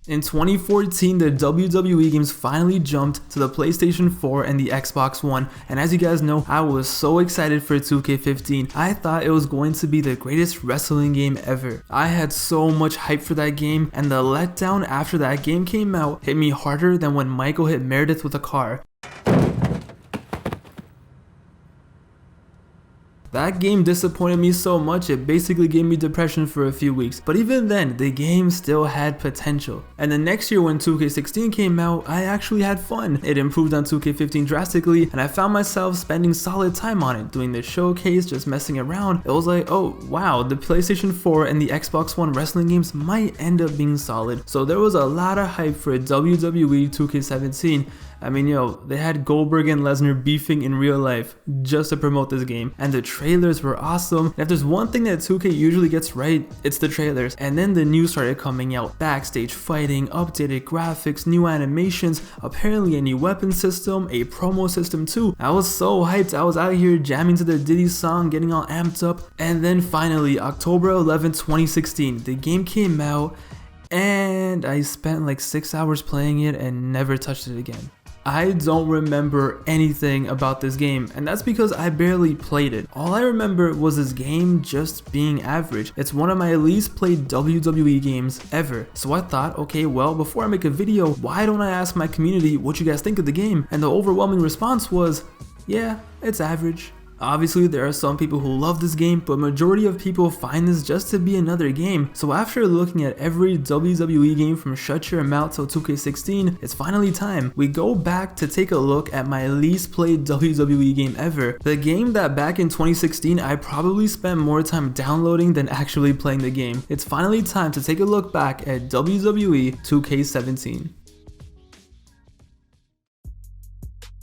In 2014, the WWE games finally jumped to the PlayStation 4 and the Xbox One, and as you guys know, I was so excited for 2K15. I thought it was going to be the greatest wrestling game ever. I had so much hype for that game, and the letdown after that game came out hit me harder than when Michael hit Meredith with a car. That game disappointed me so much it basically gave me depression for a few weeks, but even then, the game still had potential. And the next year when 2K16 came out, I actually had fun. It improved on 2K15 drastically, and I found myself spending solid time on it, doing the showcase, just messing around. It was like, oh wow, the PlayStation 4 and the Xbox One wrestling games might end up being solid. So there was a lot of hype for WWE 2K17. I mean, they had Goldberg and Lesnar beefing in real life just to promote this game, and the trailers were awesome. And if there's one thing that 2K usually gets right, it's the trailers. And then the news started coming out: backstage fighting, updated graphics, new animations, apparently a new weapon system, a promo system too. I was so hyped. I was out here jamming to the Diddy song, getting all amped up. And then finally, October 11, 2016, the game came out, and I spent like 6 hours playing it and never touched it again. I don't remember anything about this game, and that's because I barely played it. All I remember was this game just being average. It's one of my least played WWE games ever. So I thought, okay, well, before I make a video, why don't I ask my community what you guys think of the game? And the overwhelming response was, yeah, it's average. Obviously, there are some people who love this game, but majority of people find this just to be another game. So after looking at every WWE game from Shut Your Mouth till 2K16, it's finally time. We go back to take a look at my least played WWE game ever. The game that back in 2016, I probably spent more time downloading than actually playing the game. It's finally time to take a look back at WWE 2K17.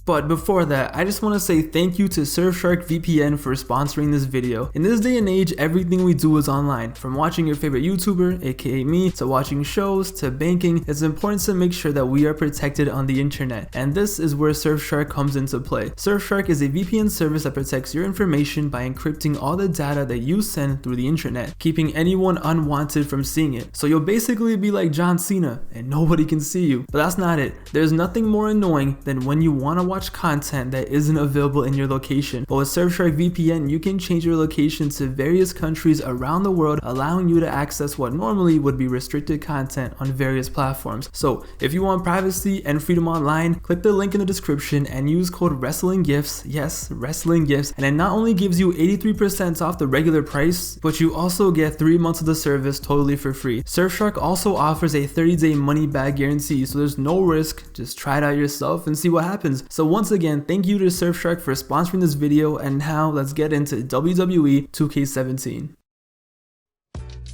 But before that, I just want to say thank you to Surfshark VPN for sponsoring this video. In this day and age, everything we do is online. From watching your favorite YouTuber, aka me, to watching shows, to banking, it's important to make sure that we are protected on the internet. And this is where Surfshark comes into play. Surfshark is a VPN service that protects your information by encrypting all the data that you send through the internet, keeping anyone unwanted from seeing it. So you'll basically be like John Cena and nobody can see you. But that's not it. There's nothing more annoying than when you want to watch content that isn't available in your location. But with Surfshark VPN, you can change your location to various countries around the world, allowing you to access what normally would be restricted content on various platforms. So if you want privacy and freedom online, click the link in the description and use code WrestlinGifs, yes, WrestlinGifs, and it not only gives you 83% off the regular price, but you also get 3 months of the service totally for free. Surfshark also offers a 30-day money-back guarantee, so there's no risk. Just try it out yourself and see what happens. So once again, thank you to Surfshark for sponsoring this video, and now let's get into WWE 2K17.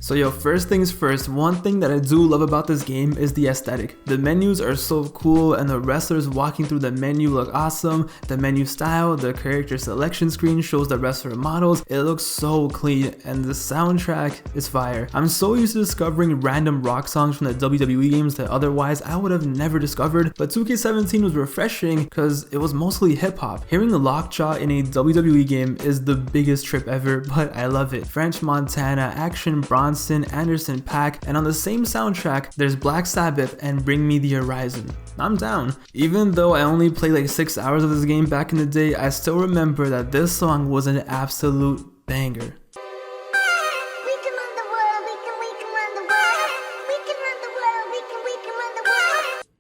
So first things first, one thing that I do love about this game is the aesthetic. The menus are so cool, and the wrestlers walking through the menu look awesome. The menu style, the character selection screen shows the wrestler models. It looks so clean, and the soundtrack is fire. I'm so used to discovering random rock songs from the WWE games that otherwise I would have never discovered, but 2K17 was refreshing because it was mostly hip hop. Hearing the Lockjaw in a WWE game is the biggest trip ever, but I love it. French Montana, Action Bronson, Anderson .Paak, and on the same soundtrack, there's Black Sabbath and Bring Me the Horizon. I'm down. Even though I only played like 6 hours of this game back in the day, I still remember that this song was an absolute banger.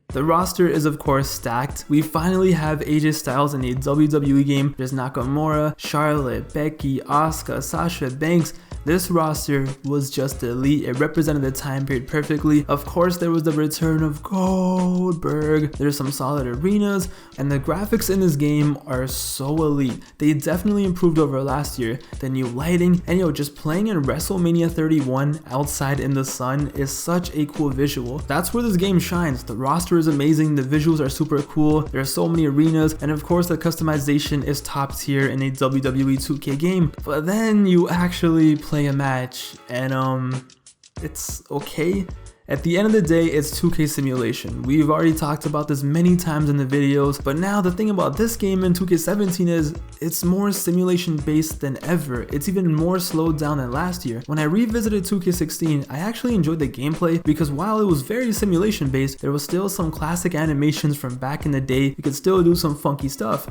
The roster is of course stacked. We finally have AJ Styles in a WWE game. There's Nakamura, Charlotte, Becky, Asuka, Sasha Banks. This roster was just elite. It represented the time period perfectly. Of course, there was the return of Goldberg. There's some solid arenas, and the graphics in this game are so elite. They definitely improved over last year. The new lighting, and just playing in WrestleMania 31 outside in the sun is such a cool visual. That's where this game shines. The roster is amazing, the visuals are super cool, there are so many arenas, and of course the customization is top tier in a WWE 2K game. But then you actually play a match, and it's okay. At the end of the day, it's 2K simulation. We've already talked about this many times in the videos, but now the thing about this game in 2K17 is it's more simulation based than ever. It's even more slowed down than last year. When I revisited 2K16, I actually enjoyed the gameplay because while it was very simulation based, there was still some classic animations from back in the day. You could still do some funky stuff.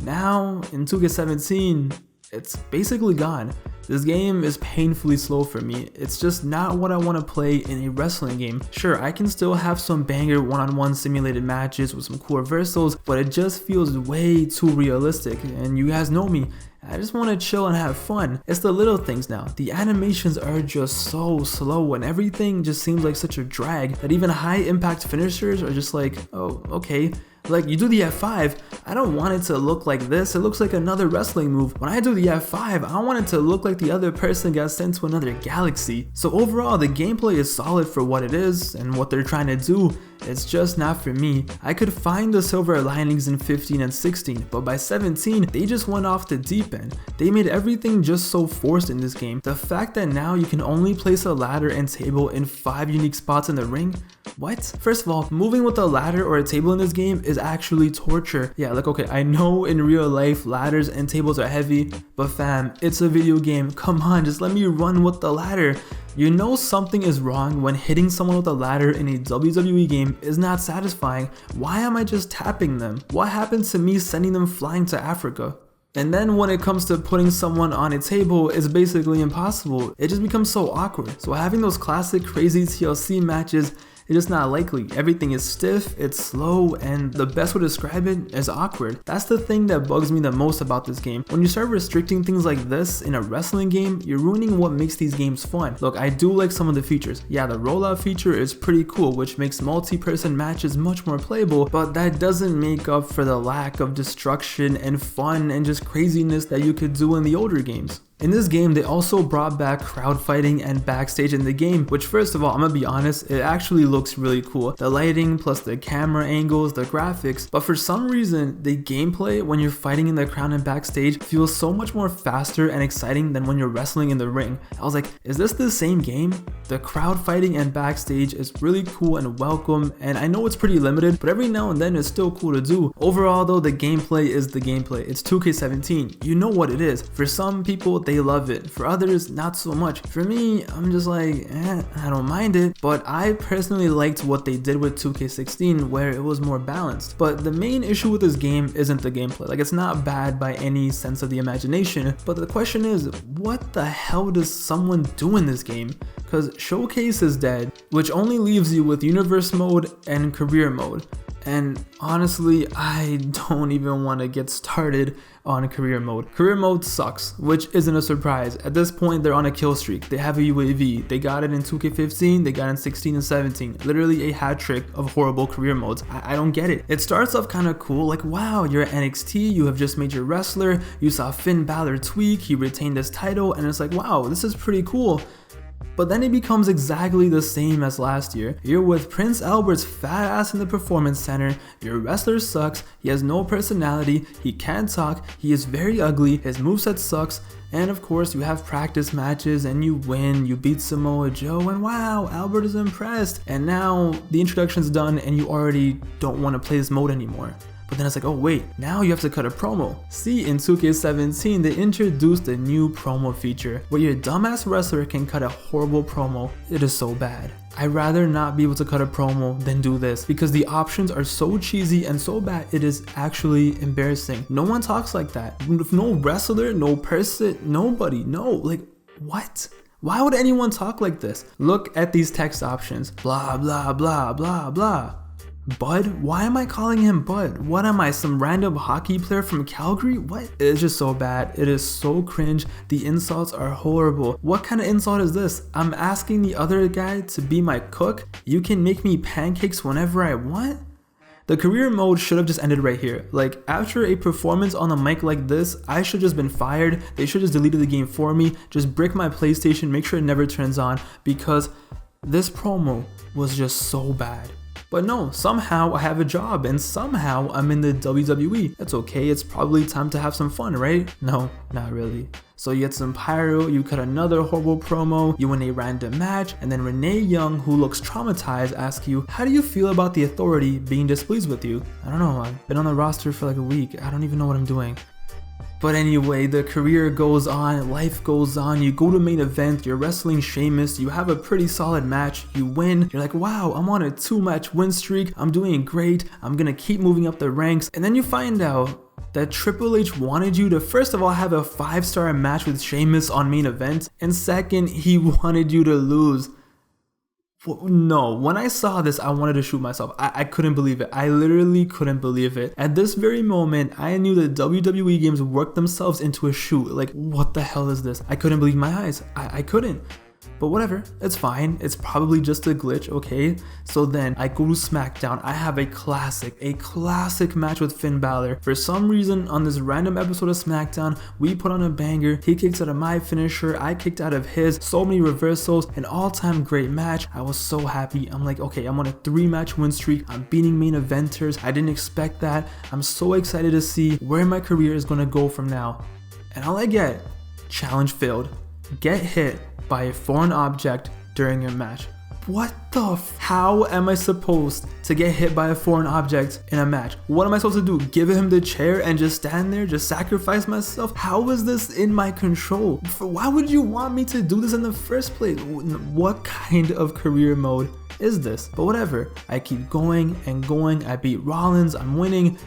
Now in 2K17, it's basically gone. This game is painfully slow for me. It's just not what I want to play in a wrestling game. Sure, I can still have some banger one-on-one simulated matches with some cool reversals, but it just feels way too realistic, and you guys know me. I just want to chill and have fun. It's the little things now. The animations are just so slow and everything just seems like such a drag that even high impact finishers are just like, oh, okay. Like, you do the F5, I don't want it to look like this. It looks like another wrestling move. When I do the F5, I want it to look like the other person got sent to another galaxy. So overall, the gameplay is solid for what it is and what they're trying to do. It's just not for me. I could find the silver linings in 15 and 16, but by 17, they just went off the deep end. They made everything just so forced in this game. The fact that now you can only place a ladder and table in 5 unique spots in the ring? What? First of all, moving with a ladder or a table in this game is actually torture. Yeah, like, okay, I know in real life ladders and tables are heavy, but fam, it's a video game. Come on, just let me run with the ladder. You know something is wrong when hitting someone with a ladder in a WWE game is not satisfying. Why am I just tapping them? What happened to me sending them flying to Africa? And then when it comes to putting someone on a table, it's basically impossible. It just becomes so awkward. So having those classic crazy TLC matches, it's just not likely. Everything is stiff, it's slow, and the best way to describe it is awkward. That's the thing that bugs me the most about this game. When you start restricting things like this in a wrestling game, you're ruining what makes these games fun. Look, I do like some of the features. Yeah, the rollout feature is pretty cool, which makes multi-person matches much more playable, but that doesn't make up for the lack of destruction and fun and just craziness that you could do in the older games. In this game, they also brought back crowd fighting and backstage in the game, which first of all, I'm gonna be honest, it actually looks really cool. The lighting plus the camera angles, the graphics, but for some reason, the gameplay when you're fighting in the crowd and backstage feels so much more faster and exciting than when you're wrestling in the ring. I was like, is this the same game? The crowd fighting and backstage is really cool and welcome, and I know it's pretty limited, but every now and then it's still cool to do. Overall though, the gameplay is the gameplay. It's 2K17. You know what it is. For some people, they love it. For others, not so much. For me, I'm just like, I don't mind it, but I personally liked what they did with 2K16 where it was more balanced. But the main issue with this game isn't the gameplay. Like, it's not bad by any sense of the imagination, but the question is, what the hell does someone do in this game? Because Showcase is dead, which only leaves you with Universe mode and Career mode. And honestly, I don't even want to get started on career mode. Career mode sucks, which isn't a surprise. At this point, they're on a kill streak. They have a UAV. They got it in 2K15, they got it in 16 and 17. Literally a hat trick of horrible career modes. I don't get it. It starts off kind of cool, like, wow, you're at NXT, you have just made your wrestler, you saw Finn Balor tweak, he retained his title, and it's like, wow, this is pretty cool. But then it becomes exactly the same as last year. You're with Prince Albert's fat ass in the performance center, your wrestler sucks, he has no personality, he can't talk, he is very ugly, his moveset sucks, and of course you have practice matches and you win, you beat Samoa Joe, and wow, Albert is impressed. And now the introduction's done and you already don't want to play this mode anymore. But then it's like, oh wait, now you have to cut a promo. See, in 2K17, they introduced a new promo feature where your dumbass wrestler can cut a horrible promo. It is so bad. I'd rather not be able to cut a promo than do this because the options are so cheesy and so bad it is actually embarrassing. No one talks like that. No wrestler, no person, nobody, no, like, what? Why would anyone talk like this? Look at these text options. Blah, blah, blah, blah, blah. Bud? Why am I calling him Bud? What am I, some random hockey player from Calgary? What? It's just so bad. It is so cringe. The insults are horrible. What kind of insult is this? I'm asking the other guy to be my cook? You can make me pancakes whenever I want? The career mode should have just ended right here. Like, after a performance on the mic like this, I should have just been fired. They should have just deleted the game for me. Just brick my PlayStation, make sure it never turns on, because this promo was just so bad. But no, somehow I have a job and somehow I'm in the WWE. That's okay, it's probably time to have some fun, right? No, not really. So you get some pyro, you cut another horrible promo, you win a random match, and then Renee Young, who looks traumatized, asks you, how do you feel about the Authority being displeased with you? I don't know, I've been on the roster for like a week, I don't even know what I'm doing. But anyway, the career goes on, life goes on, you go to main event, you're wrestling Sheamus, you have a pretty solid match, you win, you're like, wow, I'm on a 2-match win streak, I'm doing great, I'm gonna keep moving up the ranks, and then you find out that Triple H wanted you to first of all have a 5-star match with Sheamus on main event, and second, he wanted you to lose. No, when I saw this, I wanted to shoot myself. I couldn't believe it. I literally couldn't believe it. At this very moment, I knew that WWE games worked themselves into a shoot. Like, what the hell is this? I couldn't believe my eyes. I couldn't. But whatever, it's fine. It's probably just a glitch, okay? So then I go to SmackDown. I have a classic match with Finn Balor. For some reason, on this random episode of SmackDown, we put on a banger. He kicks out of my finisher. I kicked out of his. So many reversals. An all-time great match. I was so happy. I'm like, okay, I'm on a 3-match win streak. I'm beating main eventers. I didn't expect that. I'm so excited to see where my career is gonna go from now. And all I get, challenge failed. Get hit by a foreign object during your match. What the how am I supposed to get hit by a foreign object in a match? What am I supposed to do? Give him the chair and just stand there? Just sacrifice myself? How is this in my control? Why would you want me to do this in the first place? What kind of career mode is this? But whatever, I keep going and going. I beat Rollins, I'm winning,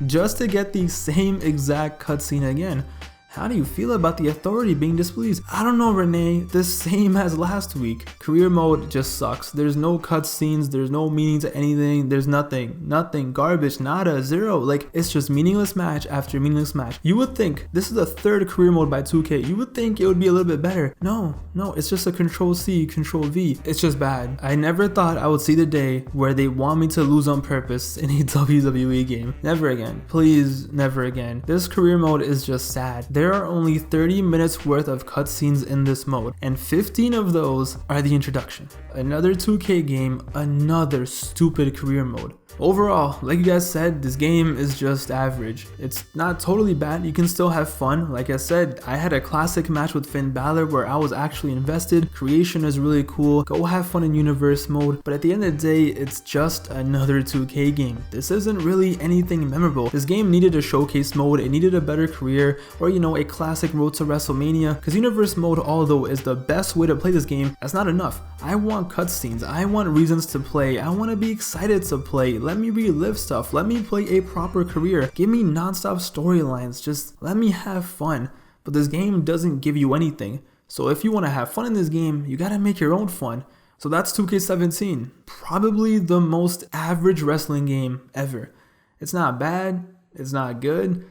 just to get the same exact cutscene again. How do you feel about the Authority being displeased? I don't know, Renee, the same as last week. Career mode just sucks. There's no cutscenes, there's no meaning to anything, there's nothing, garbage, nada, zero. Like, it's just meaningless match after meaningless match. You would think, this is the 3rd career mode by 2K, you would think it would be a little bit better. No, it's just a Control-C, Control-V. It's just bad. I never thought I would see the day where they want me to lose on purpose in a WWE game. Never again. Please, never again. This career mode is just sad. There are only 30 minutes worth of cutscenes in this mode, and 15 of those are the introduction. Another 2K game, another stupid career mode. Overall, like you guys said, this game is just average. It's not totally bad, you can still have fun. Like I said, I had a classic match with Finn Balor where I was actually invested. Creation is really cool, go have fun in universe mode, but at the end of the day, it's just another 2K game. This isn't really anything memorable. This game needed a showcase mode, it needed a better career, or you know, a classic road to WrestleMania, because universe mode, although is the best way to play this game, that's not enough. I want cutscenes, I want reasons to play, I want to be excited to play. Let me relive stuff, let me play a proper career, give me non-stop storylines, just let me have fun. But this game doesn't give you anything. So if you want to have fun in this game, you gotta make your own fun. So that's 2K17, probably the most average wrestling game ever. It's not bad, it's not good,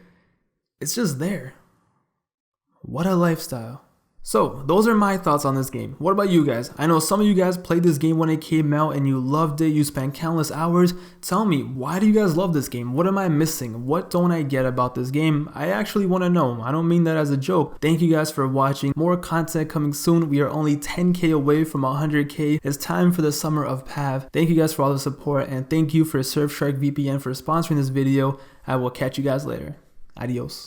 it's just there. What a lifestyle. So, those are my thoughts on this game. What about you guys? I know some of you guys played this game when it came out and you loved it, you spent countless hours. Tell me, why do you guys love this game? What am I missing? What don't I get about this game? I actually want to know. I don't mean that as a joke. Thank you guys for watching. More content coming soon. We are only 10K away from 100K. It's time for the summer of PAV. Thank you guys for all the support, and thank you for Surfshark VPN for sponsoring this video. I will catch you guys later. Adios.